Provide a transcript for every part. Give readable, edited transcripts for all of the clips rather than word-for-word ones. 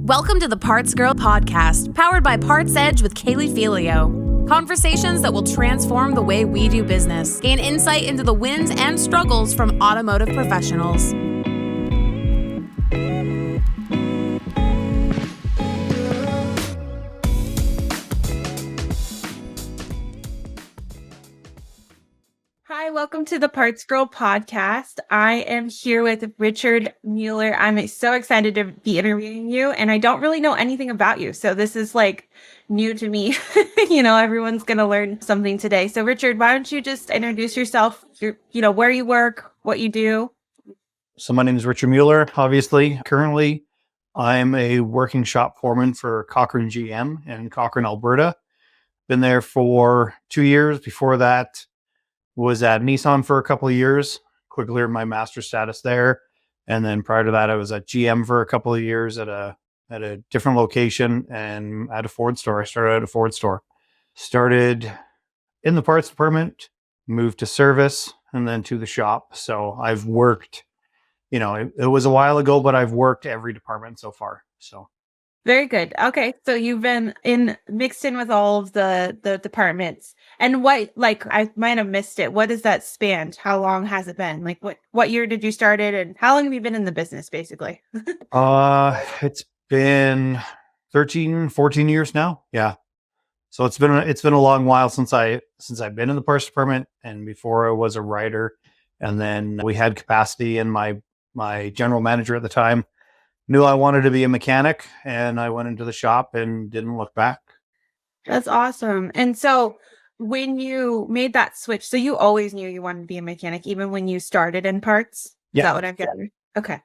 Welcome to the Parts Girl podcast, powered by PartsEdge with Kaylee Filio. Conversations that will transform the way we do business. Gain insight into the wins and struggles from automotive professionals. Hi, welcome to the Parts Girl podcast. I am here with Richard Mueller. I'm so excited to be interviewing you, and I don't really know anything about you. So this is like new to me. Everyone's going to learn something today. So Richard, why don't you just introduce yourself, where you work, what you do? So my name is Richard Mueller, obviously. Currently, I'm a working shop foreman for Cochrane GM in Cochrane, Alberta. Been there for 2 years. Before that, was at Nissan for a couple of years, quickly earned my master's status there. And then prior to that, I was at GM for a couple of years at a different location and at a Ford store. I started at a Ford store. Started in the parts department, moved to service, and then to the shop. So I've worked, it was a while ago, but I've worked every department so far. So very good. Okay. So you've been mixed in with all of the departments. And I might have missed it. What does that span? How long has it been? Like what year did you start it, and how long have you been in the business basically? It's been 13, 14 years now. Yeah. So it's been a long while since I've been in the parts department, and before I was a writer. And then we had capacity, and my general manager at the time knew I wanted to be a mechanic, and I went into the shop and didn't look back. That's awesome. And so when you made that switch, so you always knew you wanted to be a mechanic, even when you started in parts? Yeah. Is that what I've gathered? Okay.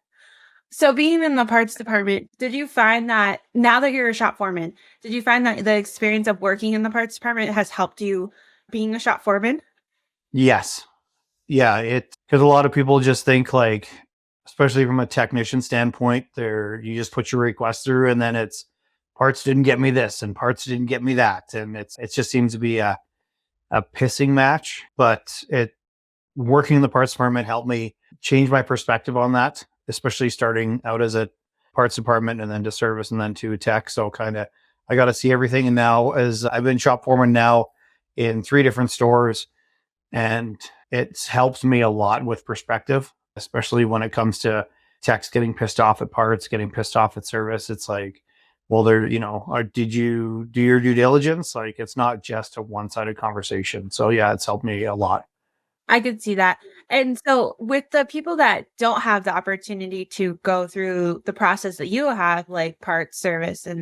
So being in the parts department, did you find that now that you're a shop foreman, did you find that the experience of working in the parts department has helped you being a shop foreman? Yes. Yeah. Because a lot of people just think, like, especially from a technician standpoint, you just put your request through, and then it's parts didn't get me this and parts didn't get me that. And it just seems to be a pissing match. But working in the parts department helped me change my perspective on that, especially starting out as a parts department and then to service and then to tech. So I got to see everything. And now, as I've been shop foreman now in 3 different stores, and it's helped me a lot with perspective, especially when it comes to techs getting pissed off at parts, getting pissed off at service. It's like, well, did you do your due diligence? Like, it's not just a one-sided conversation. So yeah, it's helped me a lot. I could see that. And so with the people that don't have the opportunity to go through the process that you have, like parts, service, and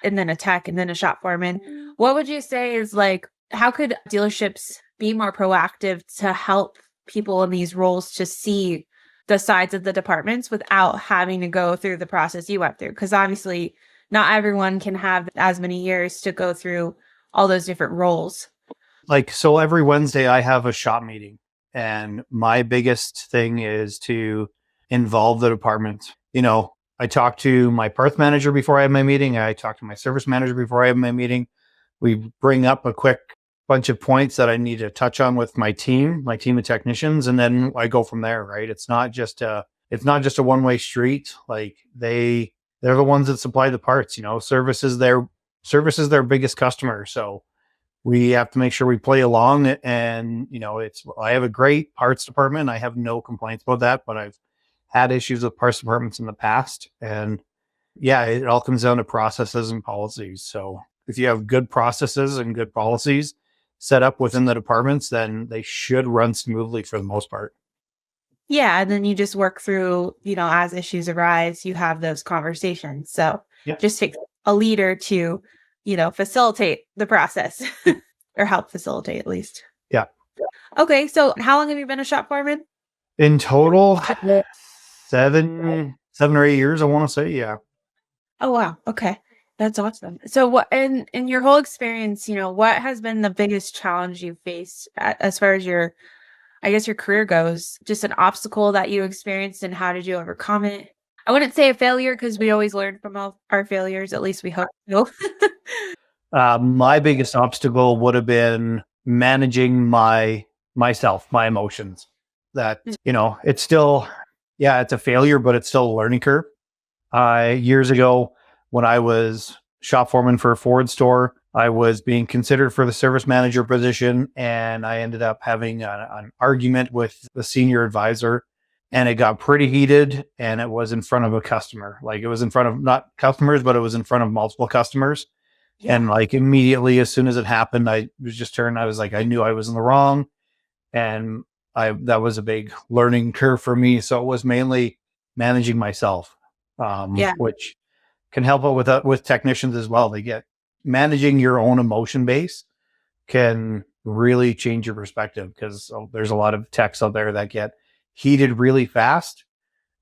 then a tech, and then a shop foreman, what would you say is like, how could dealerships be more proactive to help people in these roles to see the sides of the departments without having to go through the process you went through? Because obviously not everyone can have as many years to go through all those different roles. So every Wednesday I have a shop meeting, and my biggest thing is to involve the department. I talk to my parts manager before I have my meeting. I talk to my service manager before I have my meeting. We bring up a quick bunch of points that I need to touch on with my team of technicians, and then I go from there, right? It's not just a one-way street. Like, they're the ones that supply the parts. Service is their biggest customer. So we have to make sure we play along. And I have a great parts department. I have no complaints about that, but I've had issues with parts departments in the past. And yeah, it all comes down to processes and policies. So if you have good processes and good policies set up within the departments, then they should run smoothly for the most part. Yeah. And then you just work through, as issues arise, you have those conversations. So Just takes a leader to, facilitate the process or help facilitate at least. Yeah. Okay. So how long have you been a shop foreman? In total, 7 or 8 years, I want to say. Yeah. Oh, wow. Okay. That's awesome. So what, in your whole experience, what has been the biggest challenge you've faced as far as your career goes? Just an obstacle that you experienced, and how did you overcome it? I wouldn't say a failure, because we always learn from all our failures. At least we hope so. My biggest obstacle would have been managing myself, my emotions. That, it's still, it's a failure, but it's still a learning curve. Years ago, when I was shop foreman for a Ford store, I was being considered for the service manager position, and I ended up having an argument with the senior advisor, and it got pretty heated, and it was in front of a customer. Like, it was in front of not customers, but it was in front of multiple customers. Yeah. And like immediately as soon as it happened, I was just turned. I was like, I knew I was in the wrong. And that was a big learning curve for me. So it was mainly managing myself, Yeah. which can help out with technicians as well. They get managing your own emotion base can really change your perspective, because there's a lot of techs out there that get heated really fast.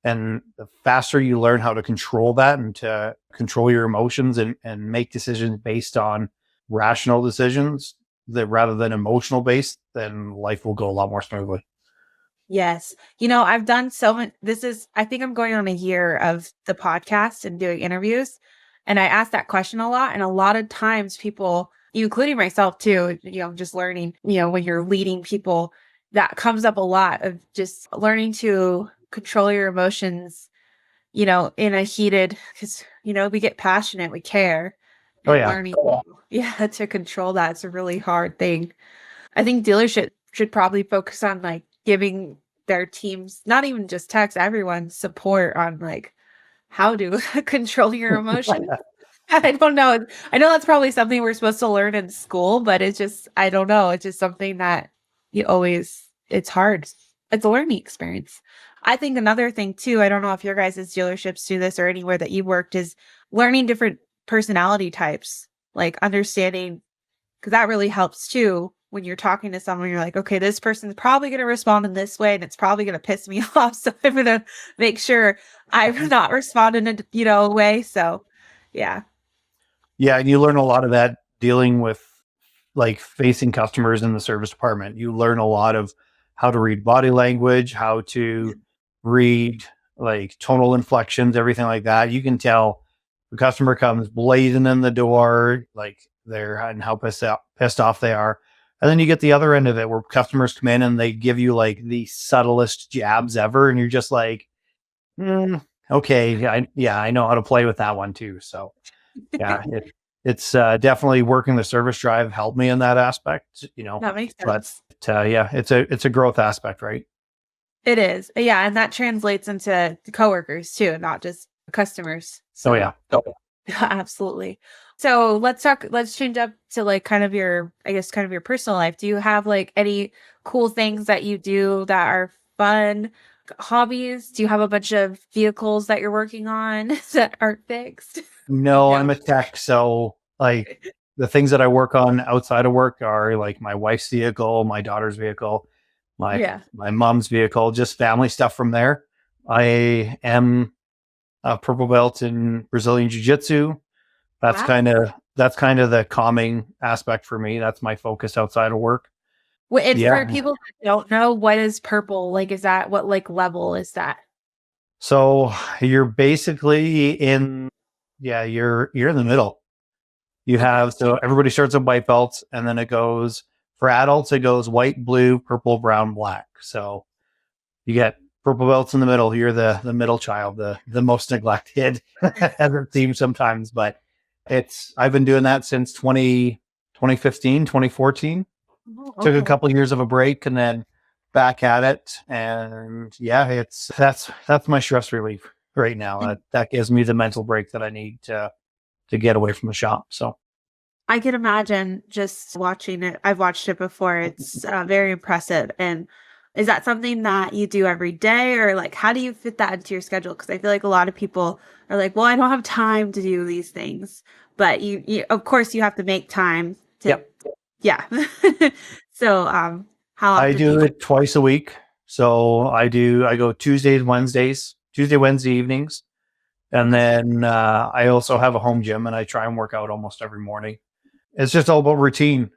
And the faster you learn how to control that and to control your emotions and make decisions based on rational decisions that rather than emotional based, then life will go a lot more smoothly. Yes. I've done so much. I think I'm going on a year of the podcast and doing interviews. And I ask that question a lot. And a lot of times people, including myself too, just learning, when you're leading people, that comes up a lot of just learning to control your emotions, in a heated, because, we get passionate, we care. Oh, And yeah. learning, to control that's a really hard thing. I think dealership should probably focus on like giving their teams, not even just techs, everyone support on like how to control your emotions. I don't know. I know that's probably something we're supposed to learn in school, but it's just, I don't know. It's just something that it's hard. It's a learning experience. I think another thing too, I don't know if your guys' dealerships do this or anywhere that you worked, is learning different personality types, like understanding, because that really helps too. When you're talking to someone, you're like, okay, this person's probably going to respond in this way and it's probably going to piss me off. So I'm going to make sure I'm not responding in a way. So yeah. Yeah. And you learn a lot of that dealing with like facing customers in the service department. You learn a lot of how to read body language, how to read like tonal inflections, everything like that. You can tell the customer comes blazing in the door, like and how pissed off they are. And then you get the other end of it where customers come in and they give you like the subtlest jabs ever. And you're just like, okay, I know how to play with that one too. So yeah, it's definitely working the service drive helped me in that aspect, That makes sense. But yeah, it's a growth aspect, right? It is. Yeah. And that translates into coworkers too, not just customers. So. Oh yeah. Absolutely. So let's change up to like kind of your personal life. Do you have like any cool things that you do that are fun, hobbies? Do you have a bunch of vehicles that you're working on that aren't fixed? No, I'm a tech. So like the things that I work on outside of work are like my wife's vehicle, my daughter's vehicle, my mom's vehicle, just family stuff from there. I am a purple belt in Brazilian Jiu-Jitsu. That's Wow. kind of the calming aspect for me. That's my focus outside of work. And for people that don't know, what is purple? Like, is that what like level is that? So you're basically you're in the middle. You have, so everybody starts with white belts, and then it goes for adults, it goes white, blue, purple, brown, black. So you get purple belts in the middle. You're the middle child, the most neglected, as it seems sometimes, but I've been doing that since 2015, 2014. Took a couple of years of a break and then back at it. And yeah, that's my stress relief right now. That gives me the mental break that I need to get away from the shop. So I can imagine just watching it. I've watched it before. It's very impressive. And is that something that you do every day, or like how do you fit that into your schedule? Because I feel like a lot of people are like, well, I don't have time to do these things. But you of course, you have to make time to. Yep. Yeah. So how often I do it twice a week. So I go Tuesday, Wednesday evenings. And then I also have a home gym and I try and work out almost every morning. It's just all about routine.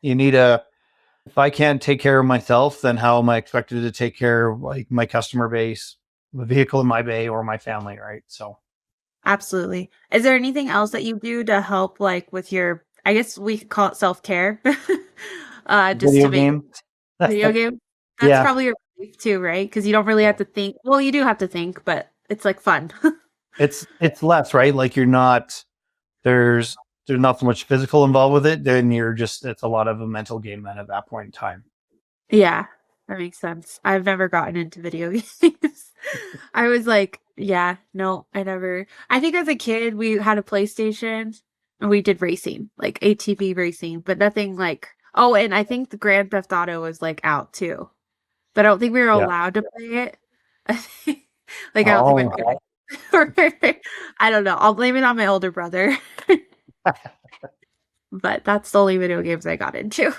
If I can't take care of myself, then how am I expected to take care of like my customer base, the vehicle in my bay, or my family, right? So Absolutely. Is there anything else that you do to help like with your, I guess we could call it self-care? Just video to make game. video game? That's Yeah. probably your relief too, right? Because you don't really have to think. Well, you do have to think, but it's like fun. it's less, right? Like there's not so much physical involved with it. Then it's a lot of a mental game then at that point in time. Yeah, that makes sense. I've never gotten into video games. I was like, yeah, no, I never. I think as a kid, we had a PlayStation and we did racing, like ATV racing, but nothing like, oh, and I think the Grand Theft Auto was like out too, but I don't think we were Yeah. allowed to play it. Like, I don't think my Oh, parents, I don't know. I'll blame it on my older brother, but that's the only video games I got into.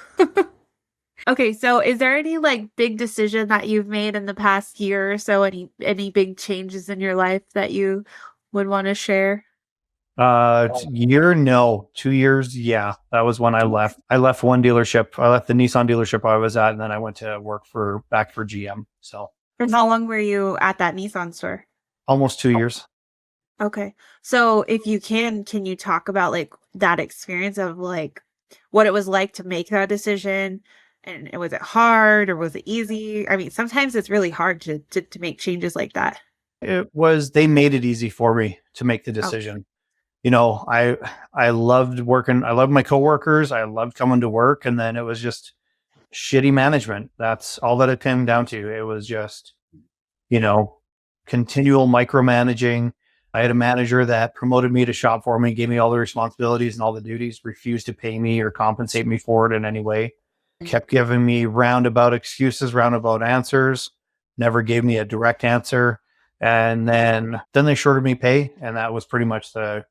Okay, so is there any like big decision that you've made in the past year or so? Any big changes in your life that you would want to share? year, no, 2 years. Yeah. That was when I left. I left one dealership. I left the Nissan dealership I was at, and then I went to work back for GM. So And how long were you at that Nissan store? almost 2 years. Okay. So if you can you talk about like that experience of like what it was like to make that decision? And was it hard or was it easy? I mean, sometimes it's really hard to make changes like that. They made it easy for me to make the Oh, decision. I loved working. I loved my coworkers. I loved coming to work. And then it was just shitty management. That's all that it came down to. It was just, you know, continual micromanaging. I had a manager that promoted me to shop foreman, gave me all the responsibilities and all the duties, refused to pay me or compensate me for it in any way. Kept giving me roundabout excuses, roundabout answers, never gave me a direct answer. And then they shorted me pay. And that was pretty much the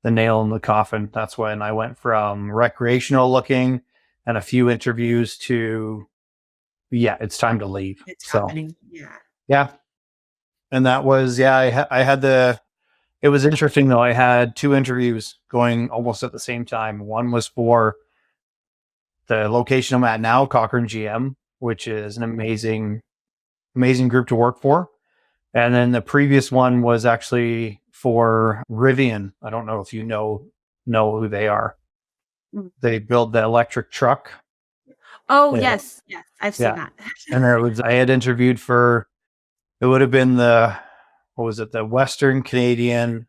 nail in the coffin. That's when I went from recreational looking and a few interviews to, yeah, it's time to leave. it's So, happening. Yeah. yeah. And that was, yeah, I had it was interesting though. I had two interviews going almost at the same time. One was for the location I'm at now, Cochrane GM, which is an amazing group to work for. And then the previous one was actually for Rivian. I don't know if you know who they are. Mm. They build the electric truck. Oh, Yeah. yes. Yes. I've seen that. And I had interviewed for, it would have been the Western Canadian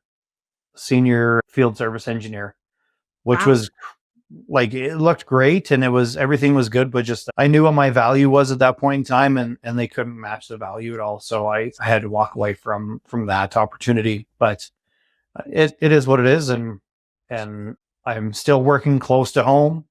Senior Field Service Engineer, which Wow. was like, it looked great and everything was good, but just I knew what my value was at that point in time, and they couldn't match the value at all. So I had to walk away from that opportunity. But it is what it is, and I'm still working close to home,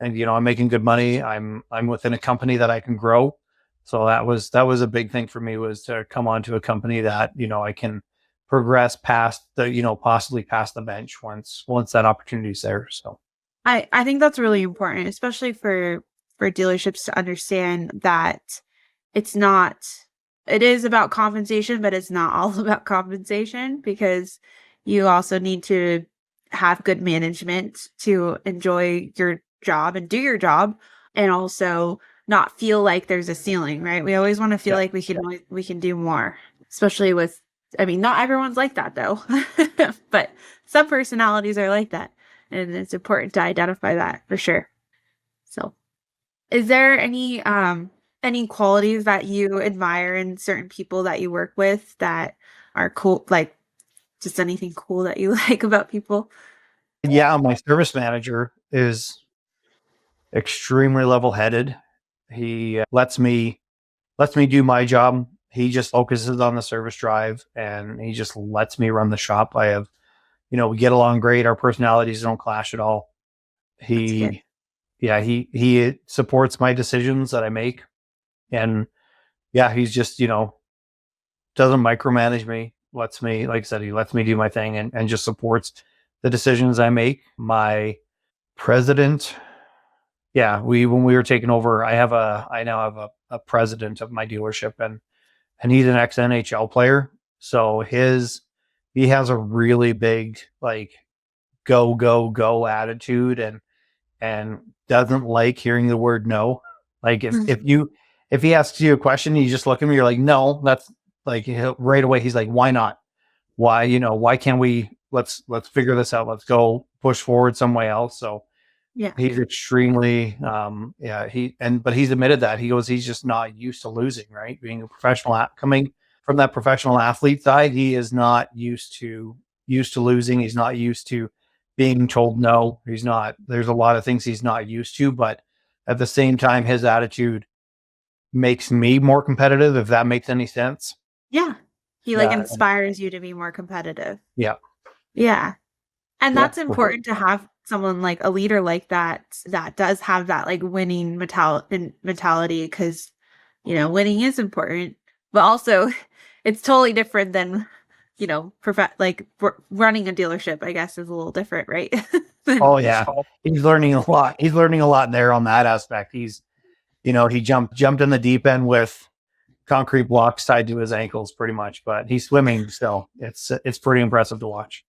and I'm making good money. I'm within a company that I can grow. So that was a big thing for me, was to come onto a company that I can progress past the possibly past the bench once that opportunity's there. So I think that's really important, especially for dealerships to understand that it's not it is about compensation, but it's not all about compensation, because you also need to have good management to enjoy your job and do your job, and also not feel like there's a ceiling, right? We always want to feel yeah. like we can do more, especially with, I mean, not everyone's like that though, but some personalities are like that. And it's important to identify that for sure. So, is there any qualities that you admire in certain people that you work with that are cool, like just anything cool that you like about people? Yeah, my service manager is extremely level-headed. He lets me do my job. He just focuses on the service drive, and he just lets me run the shop. We get along great. Our personalities don't clash at all. That's good. He supports my decisions that I make, and yeah, he's just doesn't micromanage me. Lets me, like I said, he lets me do my thing, and just supports the decisions I make. My president, yeah, when we were taking over, I now have a president of my dealership, and he's an ex NHL player, so he has a really big like go go go attitude, and doesn't like hearing the word no. Like if he asks you a question, you just look at me, you're like, no, that's like, right away he's like, why not? Why can't we, let's figure this out. Let's go push forward some way else. So Yeah. he's extremely, but he's admitted that. He goes, he's just not used to losing, right? Being a professional, coming from that professional athlete side, he is not used to losing. He's not used to being told no. There's a lot of things he's not used to, but at the same time, his attitude makes me more competitive, if that makes any sense. Yeah. He like inspires you to be more competitive. Yeah. Yeah. And that's important to have someone like a leader like that does have that like winning mentality, because, winning is important, but also it's totally different than, running a dealership, I guess, is a little different, right? Oh yeah. He's learning a lot. He's learning a lot there on that aspect. He jumped in the deep end with concrete blocks tied to his ankles pretty much, but he's swimming still. It's pretty impressive to watch.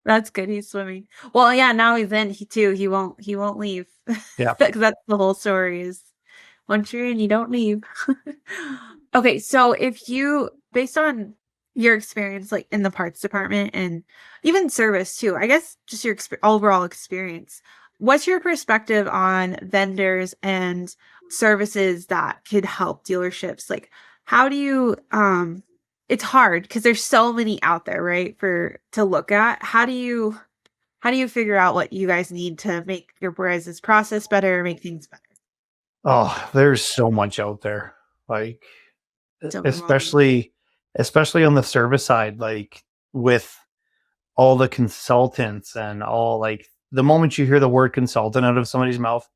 That's good. He's swimming. Well, yeah, now he's in. He won't leave. Yeah. Because that's the whole story, is once you're in, you don't leave. Okay, so based on your experience, like in the parts department and even service too, I guess just your overall experience, what's your perspective on vendors and services that could help dealerships? Like, how do you, it's hard because there's so many out there, right? To look at. How do you figure out what you guys need to make your guys' process better, make things better? Oh, there's so much out there. Like, especially on the service side, like with all the consultants and all, like, the moment you hear the word consultant out of somebody's mouth,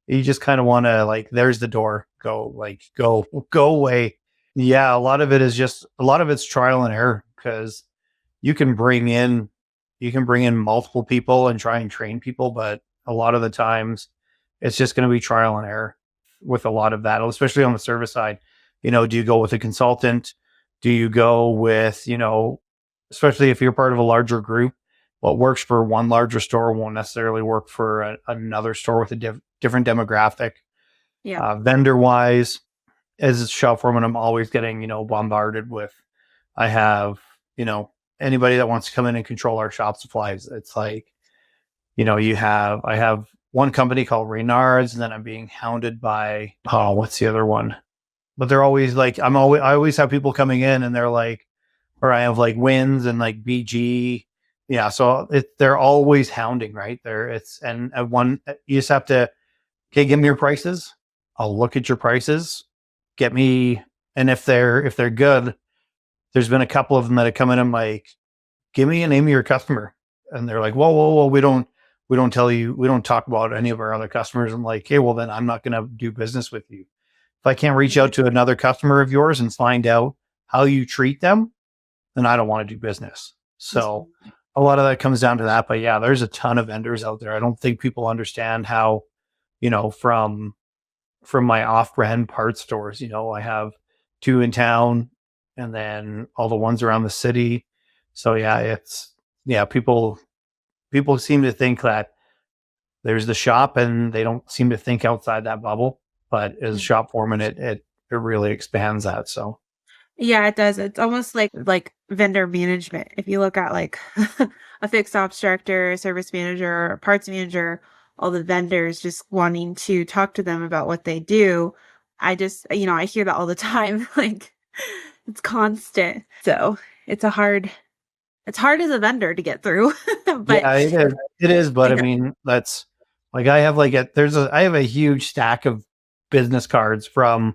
you just kind of want to, like, there's the door, go away. Yeah. A lot of it's trial and error, because you can bring in multiple people and try and train people, but a lot of the times it's just going to be trial and error with a lot of that, especially on the service side. Do you go with a consultant? Do you go with, especially if you're part of a larger group, what works for one larger store won't necessarily work for another store with a different demographic. Yeah. Vendor wise, as a shop foreman, I'm always getting, bombarded with, I have, anybody that wants to come in and control our shop supplies. It's like, I have one company called Reynard's, and then I'm being hounded by, what's the other one? But they're always like, I always have people coming in and they're like, or I have like Wins and like BG. Yeah. So they're always hounding, right there. You just have to, okay, give me your prices. I'll look at your prices, get me. And if they're good, there's been a couple of them that have come in and like, give me a name of your customer. And they're like, whoa. We don't talk about any of our other customers. I'm like, okay, well then I'm not going to do business with you. If I can't reach out to another customer of yours and find out how you treat them, then I don't want to do business. So a lot of that comes down to that. But yeah, there's a ton of vendors out there. I don't think people understand how, from my off-brand parts stores, I have 2 in town and then all the ones around the city. So yeah, people seem to think that there's the shop and they don't seem to think outside that bubble. But as a shop foreman, it really expands that. So yeah, it does. It's almost like vendor management. If you look at like a fixed ops director, service manager, or parts manager, all the vendors just wanting to talk to them about what they do. I just, I hear that all the time. Like, it's constant. So it's hard as a vendor to get through. But yeah, it is. But I mean, that's like, I have I have a huge stack of business cards from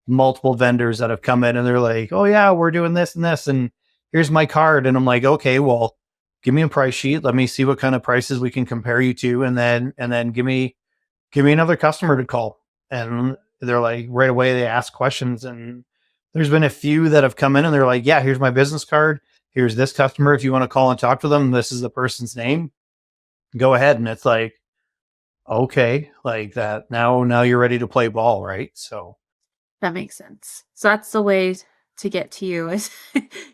multiple vendors that have come in and they're like, oh yeah, we're doing this and this, and here's my card. And I'm like, okay, well, give me a price sheet. Let me see what kind of prices we can compare you to. And then give me another customer to call. And they're like, right away, they ask questions. And there's been a few that have come in and they're like, yeah, here's my business card. Here's this customer. If you want to call and talk to them, this is the person's name. Go ahead. And it's like, okay, like that. Now you're ready to play ball, right? So that makes sense. So that's the way to get to you, is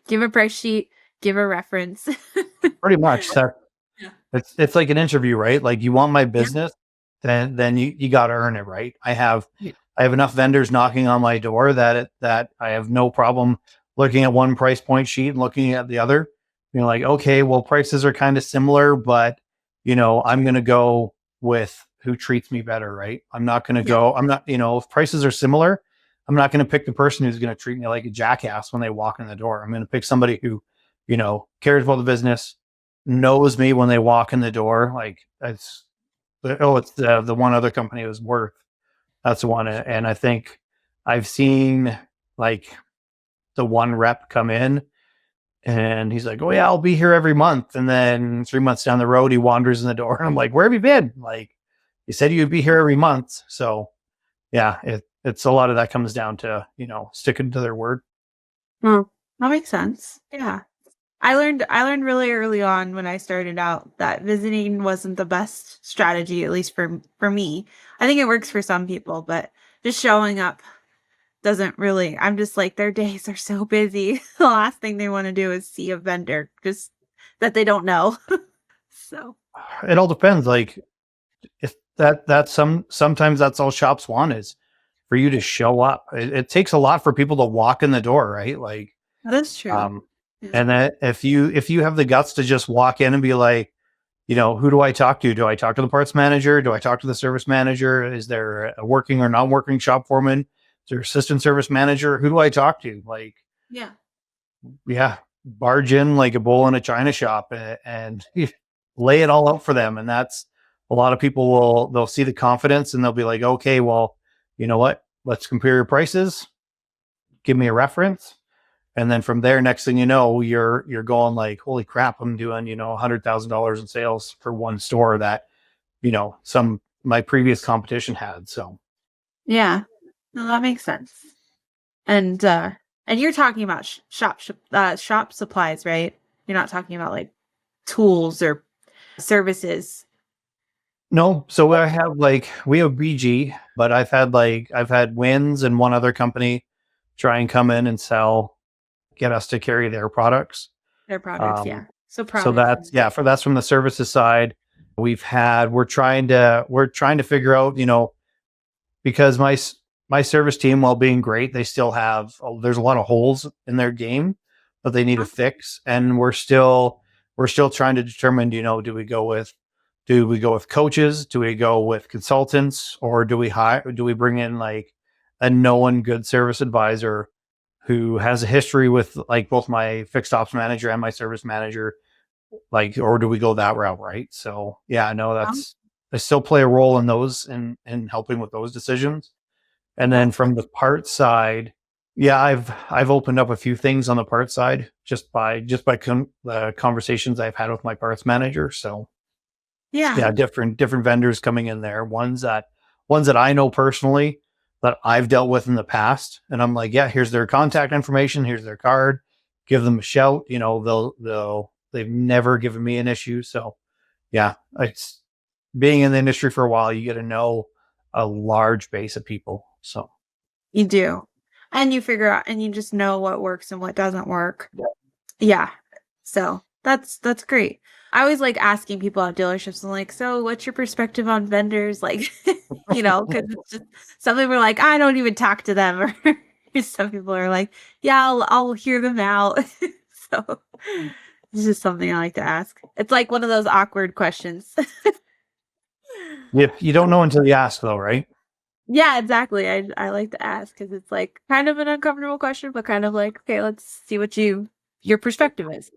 give a price sheet, give a reference. Pretty much. So Yeah. it's like an interview, right? Like, you want my business, then you got to earn it, right? I have enough vendors knocking on my door that I have no problem looking at one price point sheet and looking at the other. Like, okay, well, prices are kind of similar, but I'm going to go with who treats me better, right? I'm not going to go. I'm not. If prices are similar, I'm not going to pick the person who's going to treat me like a jackass when they walk in the door. I'm going to pick somebody who, cares about the business, knows me when they walk in the door. Like it's the one other company was Worth. That's the one. And I think I've seen like the one rep come in and he's like, oh yeah, I'll be here every month. And then 3 months down the road, he wanders in the door and I'm like, where have you been? Like you said you'd be here every month. So yeah, it's a lot of that comes down to, sticking to their word. Well, that makes sense. Yeah. I learned really early on when I started out that visiting wasn't the best strategy, at least for me. I think it works for some people, but just showing up doesn't really. I'm just like, their days are so busy. The last thing they want to do is see a vendor just that they don't know. So It all depends. Like if sometimes that's all shops want is for you to show up. It takes a lot for people to walk in the door, right? Like that's true. Yeah. and that if you have the guts to just walk in and be like, who do I talk to? Do I talk to the parts manager? Do I talk to the service manager? Is there a working or non working shop foreman? Is there assistant service manager? Who do I talk to? Like, yeah, barge in like a bull in a china shop and lay it all out for them. And that's a lot of people they'll see the confidence and they'll be like, okay, well, you know what? Let's compare your prices. Give me a reference. And then from there, next thing you know, you're going like, holy crap, I'm doing, $100,000 in sales for one store that, my previous competition had. So Yeah. No, that makes sense. And you're talking about shop supplies, right? You're not talking about like tools or services. no, so we have BG, but I've had Wins and one other company try and come in and get us to carry their products. Their products, yeah. So that's from the services side. We're trying to figure out, because my service team, while being great, they still there's a lot of holes in their game that they need to fix. And we're still trying to determine, do we go with coaches? Do we go with consultants, or do we bring in like a known good service advisor who has a history with like both my fixed ops manager and my service manager, or do we go that route? Right. So yeah, no, I still play a role in those in helping with those decisions. And then from the parts side, yeah, I've opened up a few things on the parts side just by the conversations I've had with my parts manager. So yeah, different vendors coming in there, ones that I know personally that I've dealt with in the past. And I'm like, yeah, here's their contact information. Here's their card. Give them a shout. They've never given me an issue. So yeah, it's being in the industry for a while, you get to know a large base of people. So you do. And you figure out, and you just know what works and what doesn't work. Yeah. So that's great. I always like asking people at dealerships, I'm like, so what's your perspective on vendors? Like, because it's just, some people are like, I don't even talk to them. Or some people are like, yeah, I'll hear them out. So it's just something I like to ask. It's like one of those awkward questions. You don't know until you ask though, right? Yeah, exactly. I like to ask because it's like kind of an uncomfortable question, but kind of like, okay, let's see what your perspective is.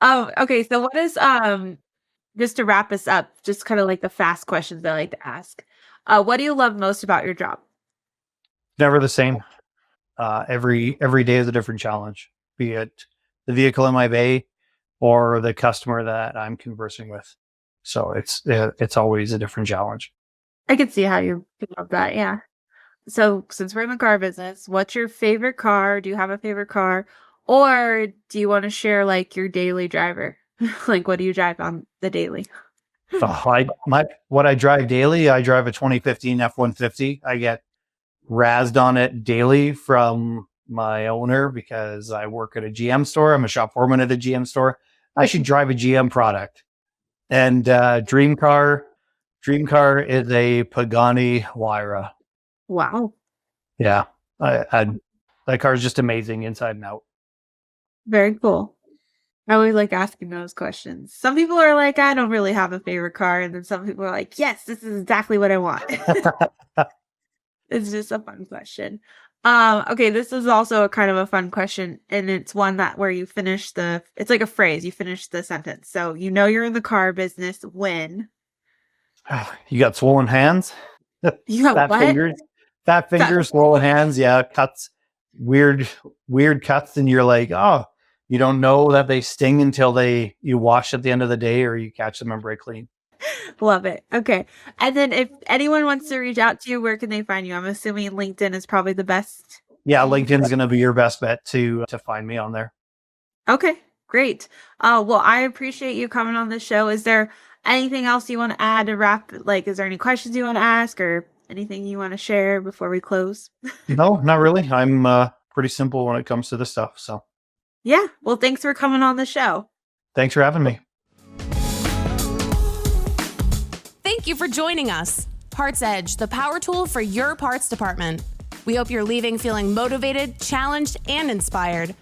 Okay, so what is just to wrap us up, just kind of like the fast questions I like to ask. What do you love most about your job? Never the same. Every day is a different challenge, be it the vehicle in my bay or the customer that I'm conversing with. So it's always a different challenge. I can see how you could love that. Yeah. So since we're in the car business, what's your favorite car? Do you have a favorite car? Or do you want to share like your daily driver? Like what do you drive on the daily? What I drive daily, I drive a 2015 F-150. I get razzed on it daily from my owner because I work at a GM store. I'm a shop foreman at a GM store. I should drive a GM product. And dream car is a Pagani Huayra. Wow. Yeah, that car is just amazing inside and out. Very cool. I always like asking those questions. Some people are like, I don't really have a favorite car. And then some people are like, yes, this is exactly what I want. It's just a fun question. Okay, this is also a kind of a fun question, and it's one that where you finish it's like a phrase, you finish the sentence. So you know you're in the car business when You got swollen hands? you got Fat what? fingers? Fat fingers, swollen hands, yeah, cuts, weird cuts, and you're like, oh, you don't know that they sting until you wash at the end of the day or you catch them and break clean. Love it. Okay. And then if anyone wants to reach out to you, where can they find you? I'm assuming LinkedIn is probably the best. Yeah, LinkedIn's going to be your best bet to find me on there. Okay, great. Well, I appreciate you coming on the show. Is there anything else you want to add to wrap? Like, is there any questions you want to ask or anything you want to share before we close? No, not really. I'm pretty simple when it comes to this stuff. So Yeah. Well, thanks for coming on the show. thanks for having me. Thank you for joining us. PartsEdge, the power tool for your parts department. We hope you're leaving feeling motivated, challenged, and inspired.